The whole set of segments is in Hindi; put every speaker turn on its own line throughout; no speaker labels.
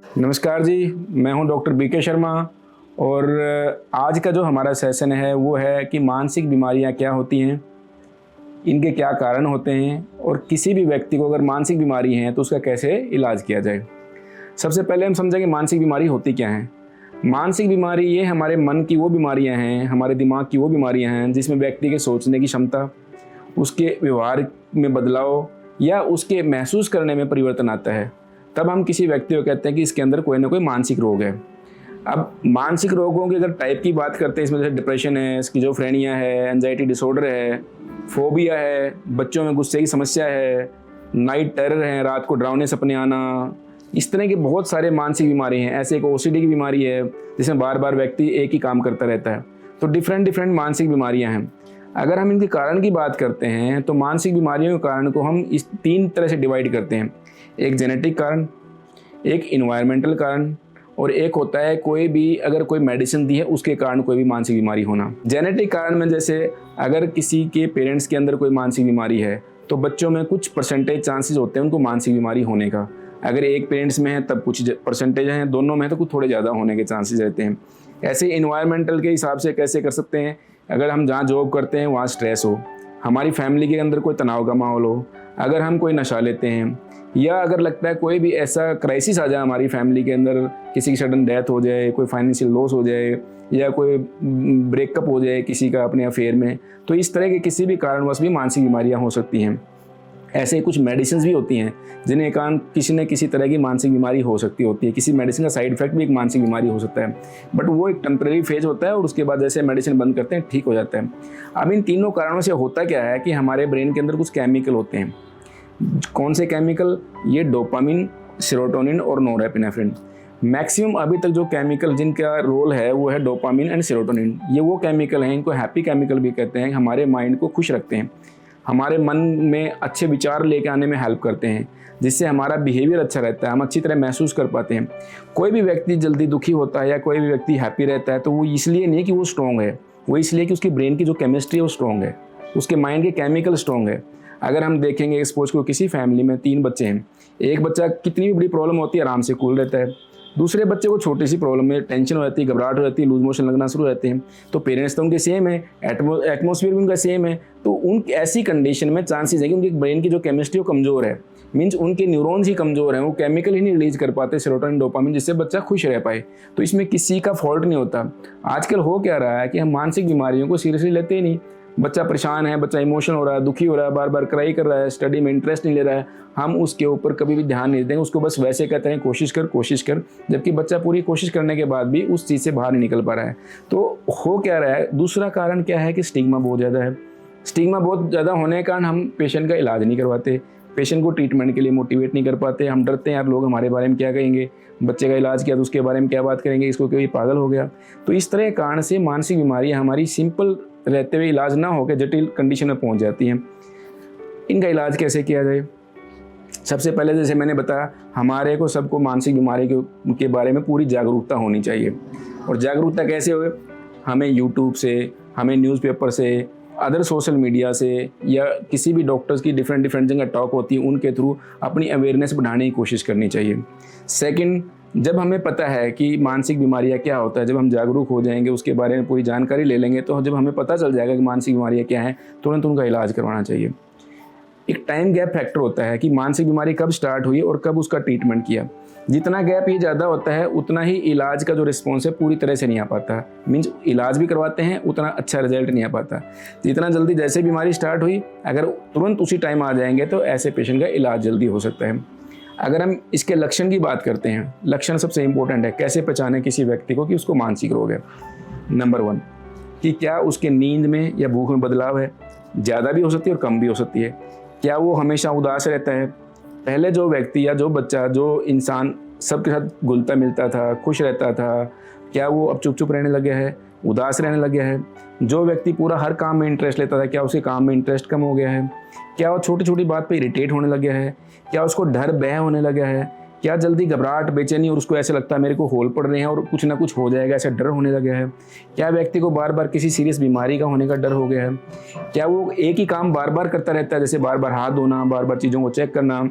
नमस्कार जी, मैं हूं डॉक्टर बीके शर्मा। और आज का जो हमारा सेशन है वो है कि मानसिक बीमारियां क्या होती हैं, इनके क्या कारण होते हैं और किसी भी व्यक्ति को अगर मानसिक बीमारी है तो उसका कैसे इलाज किया जाए। सबसे पहले हम समझेंगे मानसिक बीमारी होती क्या है। मानसिक बीमारी ये हमारे मन की वो बीमारियां हैं, हमारे दिमाग की वो बीमारियां हैं जिसमें व्यक्ति के सोचने की क्षमता, उसके व्यवहार में बदलाव या उसके महसूस करने में परिवर्तन आता है। तब हम किसी व्यक्ति को कहते हैं कि इसके अंदर कोई ना कोई मानसिक रोग है। अब मानसिक रोगों की अगर टाइप की बात करते हैं, इसमें जैसे डिप्रेशन है, स्किज़ोफ्रेनिया है, एंजाइटी डिसऑर्डर है, फोबिया है, बच्चों में गुस्से की समस्या है, नाइट टेरर है, रात को डरावने सपने आना, इस तरह के बहुत सारे मानसिक बीमारी हैं। ऐसे एक ओसीडी की बीमारी है जिसमें बार बार व्यक्ति एक ही काम करता रहता है। तो डिफरेंट मानसिक बीमारियां हैं। अगर हम इनके कारण की बात करते हैं तो मानसिक बीमारियों के कारण को हम इस 3 तरह से डिवाइड करते हैं। एक जेनेटिक कारण, एक इन्वायरमेंटल कारण और एक होता है कोई भी अगर कोई मेडिसिन दी है उसके कारण कोई भी मानसिक बीमारी होना। जेनेटिक कारण में जैसे अगर किसी के पेरेंट्स के अंदर कोई मानसिक बीमारी है तो बच्चों में कुछ परसेंटेज चांसेस होते हैं उनको मानसिक बीमारी होने का। अगर एक पेरेंट्स में है तब कुछ परसेंटेज हैं, दोनों में तो कुछ थोड़े ज़्यादा होने के चांसेस रहते हैं। ऐसे इन्वायरमेंटल के हिसाब से कैसे कर सकते हैं, अगर हम जहाँ जॉब करते हैं वहाँ स्ट्रेस हो, हमारी फैमिली के अंदर कोई तनाव का माहौल हो, अगर हम कोई नशा लेते हैं या अगर लगता है कोई भी ऐसा क्राइसिस आ जाए हमारी फैमिली के अंदर, किसी की सडन डेथ हो जाए, कोई फाइनेंशियल लॉस हो जाए या कोई ब्रेकअप हो जाए किसी का अपने अफेयर में, तो इस तरह के किसी भी कारणवश भी मानसिक बीमारियां हो सकती हैं। ऐसे कुछ मेडिसिन भी होती हैं जिन्हें कारण किसी न किसी तरह की मानसिक बीमारी हो सकती होती है। किसी मेडिसिन का साइड इफेक्ट भी एक मानसिक बीमारी हो सकता है, बट वो एक टेम्परेरी फेज होता है और उसके बाद जैसे मेडिसिन बंद करते हैं ठीक हो जाता है। अब इन तीनों कारणों से होता क्या है कि हमारे ब्रेन के अंदर कुछ केमिकल होते हैं। कौन से केमिकल? ये डोपामिन, सेरोटोनिन और नोरेपिनेफ्रिन। मैक्सिमम अभी तक जो केमिकल जिनका रोल है वो है डोपामिन एंड सेरोटोनिन। ये वो केमिकल हैं, इनको हैप्पी केमिकल भी कहते हैं, हमारे माइंड को खुश रखते हैं, हमारे मन में अच्छे विचार लेके आने में हेल्प करते हैं, जिससे हमारा बिहेवियर अच्छा रहता है, हम अच्छी तरह महसूस कर पाते हैं। कोई भी व्यक्ति जल्दी दुखी होता है या कोई भी व्यक्ति हैप्पी रहता है तो वो इसलिए नहीं कि वो स्ट्रॉन्ग है, वो इसलिए कि उसकी ब्रेन की जो केमिस्ट्री है वो स्ट्रॉन्ग है, उसके माइंड के केमिकल स्ट्रॉन्ग है। अगर हम देखेंगे सपोज को किसी फैमिली में 3 बच्चे हैं, एक बच्चा कितनी भी बड़ी प्रॉब्लम होती है आराम से कूल रहता है, दूसरे बच्चे को छोटी सी प्रॉब्लम में टेंशन हो जाती है, घबराहट हो जाती है, लूज मोशन लगना शुरू हो जाते हैं। तो पेरेंट्स तो उनके सेम है, एटमोसफियर भी उनका सेम है, तो उन ऐसी कंडीशन में चांसेस है कि उनकी ब्रेन की जो केमिस्ट्री वो कमज़ोर है, मीन्स उनके न्यूरॉन्स ही कमज़ोर हैं, वो केमिकल ही नहीं रिलीज कर पाते सेरोटोनिन डोपामिन, जिससे बच्चा खुश रह पाए। तो इसमें किसी का फॉल्ट नहीं होता। आजकल हो क्या रहा है कि हम मानसिक बीमारियों को सीरियसली लेते ही नहीं। बच्चा परेशान है, बच्चा इमोशनल हो रहा है, दुखी हो रहा है, बार बार क्राई कर रहा है, स्टडी में इंटरेस्ट नहीं ले रहा है, हम उसके ऊपर कभी भी ध्यान नहीं देंगे, उसको बस वैसे कहते हैं कोशिश कर, जबकि बच्चा पूरी कोशिश करने के बाद भी उस चीज़ से बाहर नहीं निकल पा रहा है। तो हो क्या रहा है? दूसरा कारण क्या है कि स्टिग्मा बहुत ज़्यादा है। स्टिग्मा बहुत ज़्यादा होने के कारण हम पेशेंट का इलाज नहीं करवाते, पेशेंट को ट्रीटमेंट के लिए मोटिवेट नहीं कर पाते। हम डरते हैं यार लोग हमारे बारे में क्या कहेंगे, बच्चे का इलाज किया तो उसके बारे में क्या बात करेंगे, इसको कोई पागल हो गया। तो इस तरह के कारण से मानसिक बीमारियां हमारी सिंपल रहते हुए इलाज ना होकर जटिल कंडीशन में पहुंच जाती हैं। इनका इलाज कैसे किया जाए? सबसे पहले जैसे मैंने बताया, हमारे को सबको मानसिक बीमारी के बारे में पूरी जागरूकता होनी चाहिए। और जागरूकता कैसे हो? हमें यूट्यूब से, हमें न्यूज़पेपर से, अदर सोशल मीडिया से या किसी भी डॉक्टर्स की डिफरेंट जगह टॉक होती है उनके थ्रू अपनी अवेयरनेस बढ़ाने की कोशिश करनी चाहिए। सेकंड, जब हमें पता है कि मानसिक बीमारियां क्या होता है, जब हम जागरूक हो जाएंगे, उसके बारे में पूरी जानकारी ले लेंगे, तो जब हमें पता चल जाएगा कि मानसिक बीमारियां क्या हैं, तुरंत उनका इलाज करवाना चाहिए। एक टाइम गैप फैक्टर होता है कि मानसिक बीमारी कब स्टार्ट हुई और कब उसका ट्रीटमेंट किया। जितना गैप ही ज़्यादा होता है उतना ही इलाज का जो रिस्पॉन्स है पूरी तरह से नहीं आ पाता। मीन्स इलाज भी करवाते हैं उतना अच्छा रिजल्ट नहीं आ पाता। जितना जल्दी जैसे बीमारी स्टार्ट हुई, अगर तुरंत उसी टाइम आ जाएंगे तो ऐसे पेशेंट का इलाज जल्दी हो सकता है। अगर हम इसके लक्षण की बात करते हैं, लक्षण सबसे इंपॉर्टेंट है। कैसे पहचाने किसी व्यक्ति को कि उसको मानसिक रोग है? नंबर 1 कि क्या उसके नींद में या भूख में बदलाव है, ज़्यादा भी हो सकती है और कम भी हो सकती है। क्या वो हमेशा उदास रहता है? पहले जो व्यक्ति या जो बच्चा, जो इंसान सबके साथ घुलता मिलता था, खुश रहता था, क्या वो अब चुप चुप रहने लग गया है, उदास रहने लग गया है? जो व्यक्ति पूरा हर काम में इंटरेस्ट लेता था, क्या उसके काम में इंटरेस्ट कम हो गया है? क्या वो छोटी छोटी बात पे इरिटेट होने लग गया है? क्या उसको डर भय होने लग गया है? क्या जल्दी घबराहट, बेचैनी और उसको ऐसे लगता है मेरे को होल पड़ रहे हैं और कुछ ना कुछ हो जाएगा, ऐसा डर होने लगा है? क्या व्यक्ति को बार बार किसी सीरियस बीमारी का होने का डर हो गया है? क्या वो एक ही काम बार बार करता रहता है, जैसे बार बार हाथ धोना, बार बार चीज़ों को चेक करना,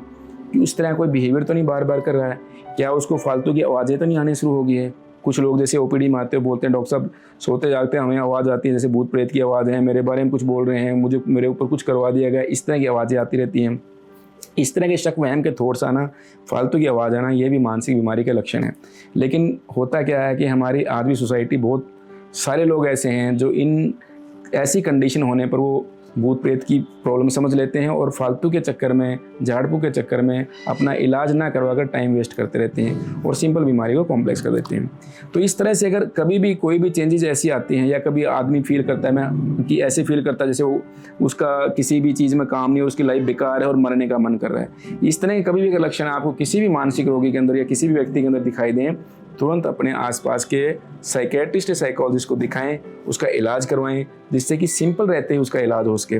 कि उस तरह कोई बिहेवियर तो नहीं बार बार कर रहा है, क्या उसको फालतू की आवाज़ें तो नहीं आनी शुरू हो गई है। कुछ लोग जैसे ओपीडी में आते हैं, बोलते हैं डॉक्टर साहब सोते जागते हमें आवाज़ आती है, जैसे भूत प्रेत की आवाज़ है, मेरे बारे में कुछ बोल रहे हैं, मुझे मेरे ऊपर कुछ करवा दिया गया, इस तरह की आवाज़ें आती रहती हैं। इस तरह के शक वहम के थॉट्स आना, फालतू की आवाज़ आना, ये भी मानसिक बीमारी के लक्षण है। लेकिन होता क्या है कि हमारी आज भी सोसाइटी, बहुत सारे लोग ऐसे हैं जो इन ऐसी कंडीशन होने पर वो भूत प्रेत की प्रॉब्लम समझ लेते हैं और फालतू के चक्कर में, झाड़ फूक के चक्कर में अपना इलाज ना करवाकर टाइम वेस्ट करते रहते हैं और सिंपल बीमारी को कॉम्प्लेक्स कर देते हैं। तो इस तरह से अगर कभी भी कोई भी चेंजेस ऐसी आती हैं, या कभी आदमी फील करता है मैं कि ऐसे फील करता है जैसे वो उसका किसी भी चीज़ में काम नहीं है, उसकी लाइफ बेकार है और मरने का मन कर रहा है, इस तरह के कभी भी अगर लक्षण आपको किसी भी मानसिक रोगी के अंदर या किसी भी व्यक्ति के अंदर दिखाई दें, तुरंत अपने आसपास के साइकेट्रिस्ट या साइकोलॉजिस्ट को दिखाएं, उसका इलाज करवाएं, जिससे कि सिंपल रहते ही उसका इलाज हो सके।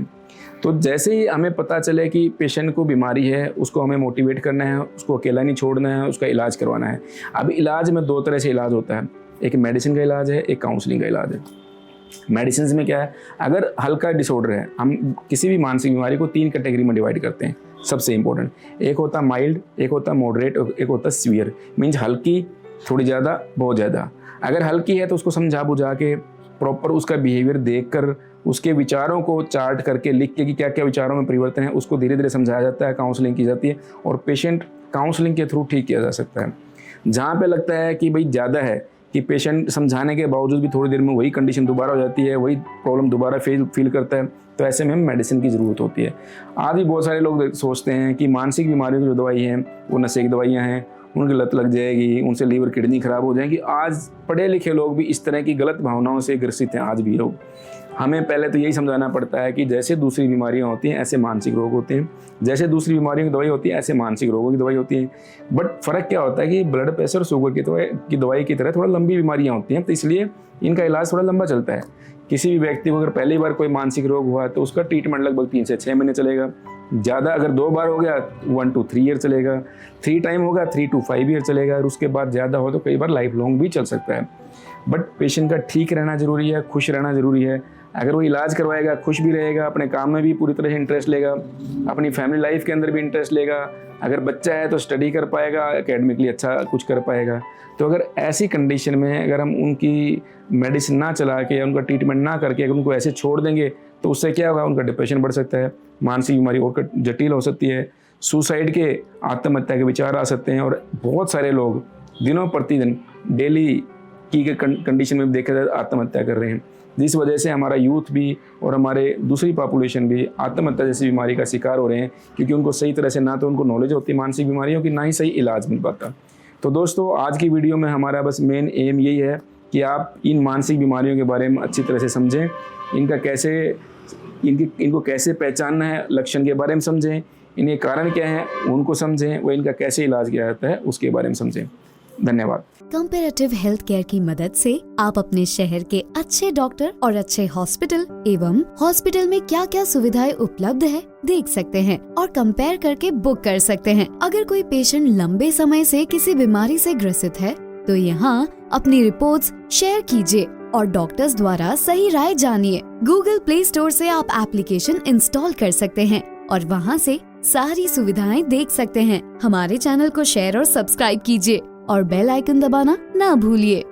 तो जैसे ही हमें पता चले कि पेशेंट को बीमारी है, उसको हमें मोटिवेट करना है, उसको अकेला नहीं छोड़ना है, उसका इलाज करवाना है। अब इलाज में 2 तरह से इलाज होता है, एक मेडिसिन का इलाज है, एक काउंसलिंग का इलाज है। मेडिसिन में क्या है, अगर हल्का डिसऑर्डर है, हम किसी भी मानसिक बीमारी को 3 कैटेगरी में डिवाइड करते हैं। सबसे इंपॉर्टेंट, एक होता माइल्ड, एक होता मॉडरेट और एक होता सीवियर। मीन्स हल्की, थोड़ी ज़्यादा, बहुत ज़्यादा। अगर हल्की है तो उसको समझा बुझा के प्रॉपर उसका बिहेवियर देखकर, उसके विचारों को चार्ट करके लिख के कि क्या क्या विचारों में परिवर्तन है, उसको धीरे धीरे समझाया जाता है, काउंसलिंग की जाती है और पेशेंट काउंसलिंग के थ्रू ठीक किया जा सकता है। जहाँ पे लगता है कि भाई ज़्यादा है, कि पेशेंट समझाने के बावजूद भी थोड़ी देर में वही कंडीशन दोबारा हो जाती है, वही प्रॉब्लम दोबारा फील करता है, तो ऐसे में मेडिसिन की ज़रूरत होती है। आज भी बहुत सारे लोग सोचते हैं कि मानसिक बीमारियों की जो दवाई हैं वो नशे की दवाइयाँ हैं, उनकी लत लग जाएगी, उनसे लीवर किडनी खराब हो जाएगी। आज पढ़े लिखे लोग भी इस तरह की गलत भावनाओं से ग्रसित हैं। आज भी लोग, हमें पहले तो यही समझाना पड़ता है कि जैसे दूसरी बीमारियां होती हैं ऐसे मानसिक रोग होते हैं, जैसे दूसरी बीमारियों की दवाई होती है ऐसे मानसिक रोगों की दवाई होती है। बट फ़र्क क्या होता है कि ब्लड प्रेशर, शुगर की दवाई की तरह थोड़ा लंबी बीमारियाँ होती हैं, तो इसलिए इनका इलाज थोड़ा लंबा चलता है। किसी भी व्यक्ति को अगर पहली बार कोई मानसिक रोग हुआ तो उसका ट्रीटमेंट लगभग 3 से 6 महीने चलेगा। ज़्यादा अगर 2 बार हो गया 1 to 3 ईयर चलेगा, 3 टाइम होगा 3 to 5 ईयर चलेगा, और उसके बाद ज़्यादा हो तो कई बार लाइफ लॉन्ग भी चल सकता है। बट पेशेंट का ठीक रहना ज़रूरी है, खुश रहना ज़रूरी है। अगर वो इलाज करवाएगा, खुश भी रहेगा, अपने काम में भी पूरी तरह से इंटरेस्ट लेगा, अपनी फैमिली लाइफ के अंदर भी इंटरेस्ट लेगा, अगर बच्चा है तो स्टडी कर पाएगा, एकेडमिकली अच्छा कुछ कर पाएगा। तो अगर ऐसी कंडीशन में अगर हम उनकी मेडिसिन ना चला के, उनका ट्रीटमेंट ना करके अगर उनको ऐसे छोड़ देंगे तो उससे क्या होगा, उनका डिप्रेशन बढ़ सकता है, मानसिक बीमारी और जटिल हो सकती है, सुसाइड के, आत्महत्या के विचार आ सकते हैं। और बहुत सारे लोग दिनों प्रतिदिन डेली की कंडीशन में देखा जाए आत्महत्या कर रहे हैं, जिस वजह से हमारा यूथ भी और हमारे दूसरी पॉपुलेशन भी आत्महत्या जैसी बीमारी का शिकार हो रहे हैं, क्योंकि उनको सही तरह से ना तो उनको नॉलेज होती मानसिक बीमारियों की, ना ही सही इलाज मिल पाता। तो दोस्तों, आज की वीडियो में हमारा बस मेन एम यही है कि आप इन मानसिक बीमारियों के बारे में अच्छी तरह से समझें, इनको कैसे पहचानना है, लक्षण के बारे में समझें, इनके कारण क्या है उनको समझें, व इनका कैसे इलाज किया जाता है उसके बारे में समझें। धन्यवाद।
कंपैरेटिव हेल्थ केयर की मदद से आप अपने शहर के अच्छे डॉक्टर और अच्छे हॉस्पिटल एवं हॉस्पिटल में क्या क्या सुविधाएं उपलब्ध है देख सकते हैं और कंपेयर करके बुक कर सकते हैं। अगर कोई पेशेंट लंबे समय से किसी बीमारी से ग्रसित है तो यहाँ अपनी रिपोर्ट्स शेयर कीजिए और डॉक्टर्स द्वारा सही राय जानिए। गूगल प्ले स्टोर से आप एप्लीकेशन इंस्टॉल कर सकते हैं और वहाँ से सारी सुविधाएं देख सकते हैं। हमारे चैनल को शेयर और सब्सक्राइब कीजिए और बेल आइकन दबाना ना भूलिए।